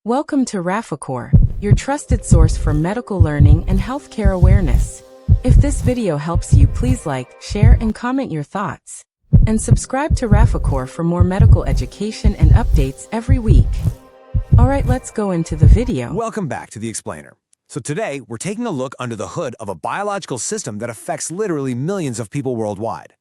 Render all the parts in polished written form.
Welcome to RAFACOR, your trusted source for medical learning and healthcare awareness. If this video helps you, please like, share, and comment your thoughts. And subscribe to RAFACOR for more medical education and updates every week. Alright, let's go into the video. Welcome back to The Explainer. So today, we're taking a look under the hood of a biological system that affects literally millions of people worldwide.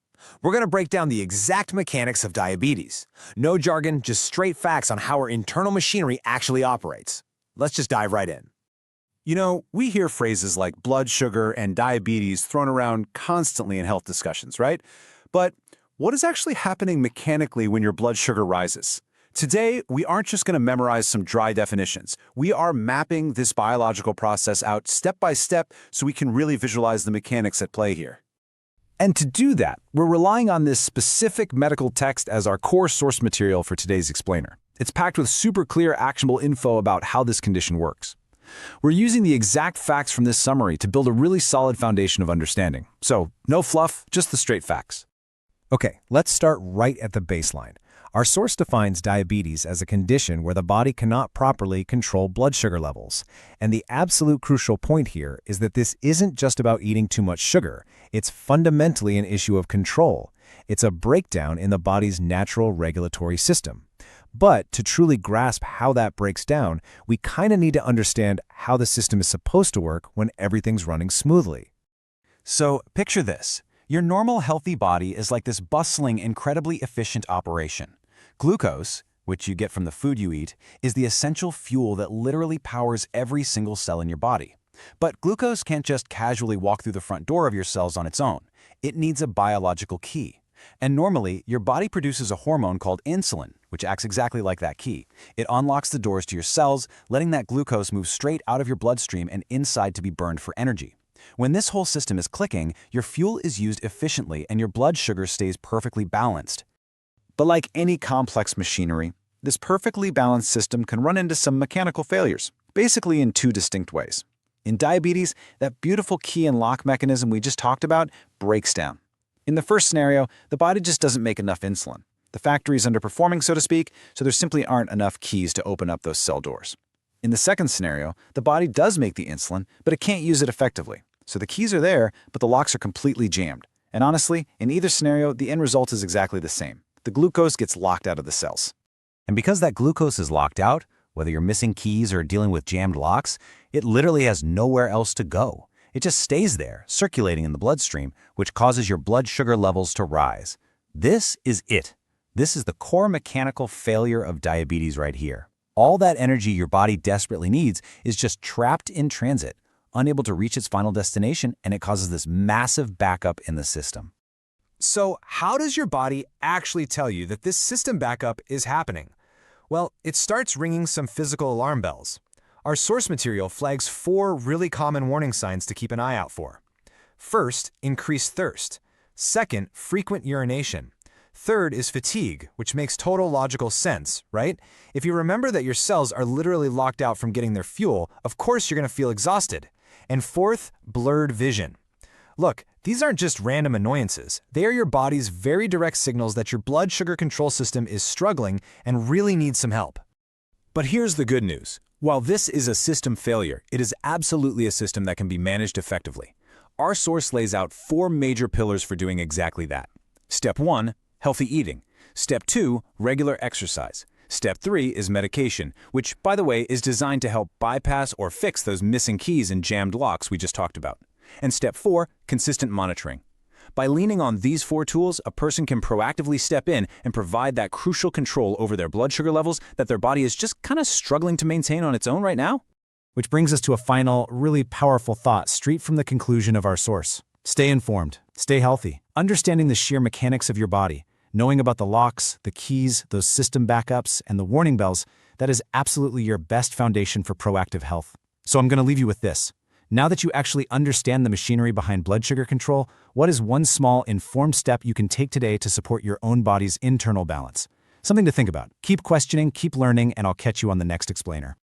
We're going to break down the exact mechanics of diabetes. No jargon, just straight facts on how our internal machinery actually operates. Let's just dive right in. You know, we hear phrases like blood sugar and diabetes thrown around constantly in health discussions, right? But what is actually happening mechanically when your blood sugar rises? Today, we aren't just going to memorize some dry definitions. We are mapping this biological process out step by step so we can really visualize the mechanics at play here. And to do that, we're relying on this specific medical text as our core source material for today's explainer. It's packed with super clear, actionable info about how this condition works. We're using the exact facts from this summary to build a really solid foundation of understanding. So, no fluff, just the straight facts. Okay, let's start right at the baseline. Our source defines diabetes as a condition where the body cannot properly control blood sugar levels. And the absolute crucial point here is that this isn't just about eating too much sugar. It's fundamentally an issue of control. It's a breakdown in the body's natural regulatory system. But to truly grasp how that breaks down, we kind of need to understand how the system is supposed to work when everything's running smoothly. So, picture this. Your normal, healthy body is like this bustling, incredibly efficient operation. Glucose, which you get from the food you eat, is the essential fuel that literally powers every single cell in your body. But glucose can't just casually walk through the front door of your cells on its own. It needs a biological key. And normally, your body produces a hormone called insulin, which acts exactly like that key. It unlocks the doors to your cells, letting that glucose move straight out of your bloodstream and inside to be burned for energy. When this whole system is clicking, your fuel is used efficiently and your blood sugar stays perfectly balanced. But like any complex machinery, this perfectly balanced system can run into some mechanical failures, basically in two distinct ways. In diabetes, that beautiful key and lock mechanism we just talked about breaks down. In the first scenario, the body just doesn't make enough insulin. The factory is underperforming, so to speak, so there simply aren't enough keys to open up those cell doors. In the second scenario, the body does make the insulin, but it can't use it effectively. So the keys are there, but the locks are completely jammed. And honestly, in either scenario, the end result is exactly the same. The glucose gets locked out of the cells. And because that glucose is locked out, whether you're missing keys or dealing with jammed locks, it literally has nowhere else to go. It just stays there, circulating in the bloodstream, which causes your blood sugar levels to rise. This is it. This is the core mechanical failure of diabetes right here. All that energy your body desperately needs is just trapped in transit, unable to reach its final destination, and it causes this massive backup in the system. So, how does your body actually tell you that this system backup is happening? Well, it starts ringing some physical alarm bells. Our source material flags 4 really common warning signs to keep an eye out for. First, increased thirst. Second, frequent urination. Third is fatigue, which makes total logical sense, right? If you remember that your cells are literally locked out from getting their fuel, of course you're going to feel exhausted. And fourth, blurred vision. Look, these aren't just random annoyances. They are your body's very direct signals that your blood sugar control system is struggling and really needs some help. But here's the good news. While this is a system failure, it is absolutely a system that can be managed effectively. Our source lays out 4 major pillars for doing exactly that. Step 1, healthy eating. Step 2, regular exercise. Step 3 is medication, which, by the way, is designed to help bypass or fix those missing keys and jammed locks we just talked about. And Step 4, consistent monitoring. By leaning on these 4 tools, a person can proactively step in and provide that crucial control over their blood sugar levels that their body is just kind of struggling to maintain on its own right now. Which brings us to a final, really powerful thought straight from the conclusion of our source. Stay informed, stay healthy, understanding the sheer mechanics of your body, knowing about the locks, the keys, those system backups, and the warning bells, that is absolutely your best foundation for proactive health. So I'm going to leave you with this. Now that you actually understand the machinery behind blood sugar control, what is one small, informed step you can take today to support your own body's internal balance? Something to think about. Keep questioning, keep learning, and I'll catch you on the next explainer.